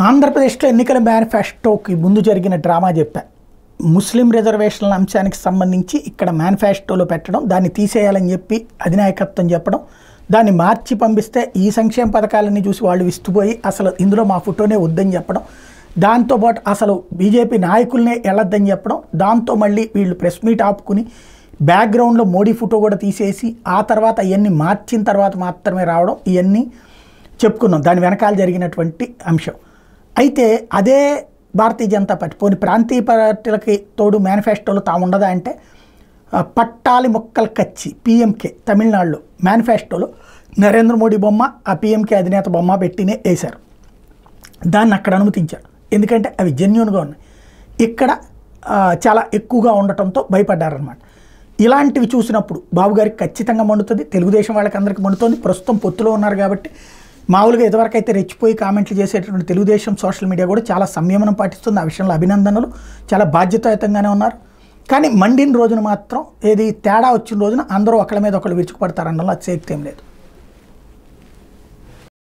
ఆంధ్రప్రదేశ్లో ఎన్నికల మేనిఫెస్టోకి ముందు జరిగిన డ్రామా చెప్పా. ముస్లిం రిజర్వేషన్ల అంశానికి సంబంధించి ఇక్కడ మేనిఫెస్టోలో పెట్టడం, దాన్ని తీసేయాలని చెప్పి అధినాయకత్వం చెప్పడం, దాన్ని మార్చి పంపిస్తే ఈ సంక్షేమ పథకాలన్నీ చూసి వాళ్ళు విస్తుపోయి అసలు ఇందులో మా ఫోటోనే వద్దని చెప్పడం, దాంతోపాటు అసలు బీజేపీ నాయకులనే వెళ్ళొద్దని చెప్పడం, దాంతో మళ్ళీ వీళ్ళు ప్రెస్ మీట్ ఆపుకుని బ్యాక్గ్రౌండ్లో మోడీ ఫోటో కూడా తీసేసి ఆ తర్వాత అవన్నీ మార్చిన తర్వాత మాత్రమే రావడం, ఇవన్నీ చెప్పుకున్నాం దాని వెనకాల జరిగినటువంటి అంశం. అయితే అదే భారతీయ జనతా పార్టీ పోనీ ప్రాంతీయ పార్టీలకి తోడు మేనిఫెస్టోలో తాము ఉండదా అంటే పట్టాలి మొక్కలు కచ్చి పిఎంకే తమిళనాడులో మేనిఫెస్టోలో నరేంద్ర మోడీ బొమ్మ, ఆ పిఎంకే అధినేత బొమ్మ పెట్టినే వేశారు. దాన్ని అక్కడ అనుమతించారు, ఎందుకంటే అవి జెన్యూన్గా ఉన్నాయి. ఇక్కడ చాలా ఎక్కువగా ఉండటంతో భయపడ్డారనమాట. ఇలాంటివి చూసినప్పుడు బాబు గారికి ఖచ్చితంగా మండుతుంది, తెలుగుదేశం వాళ్ళకి అందరికీ మండుతుంది. ప్రస్తుతం పొత్తులో ఉన్నారు కాబట్టి మామూలుగా ఇదివరకు అయితే రెచ్చిపోయి కామెంట్లు చేసేటటువంటి తెలుగుదేశం సోషల్ మీడియా కూడా చాలా సంయమనం పాటిస్తుంది. ఆ విషయంలో అభినందనలు, చాలా బాధ్యతాయుతంగానే ఉన్నారు. కానీ మండిన రోజున మాత్రం ఏది తేడా వచ్చిన రోజున అందరూ ఒకళ్ళ మీద ఒకళ్ళు విరుచుకుపడతారన్నలో అతిశయక్తి ఏం లేదు.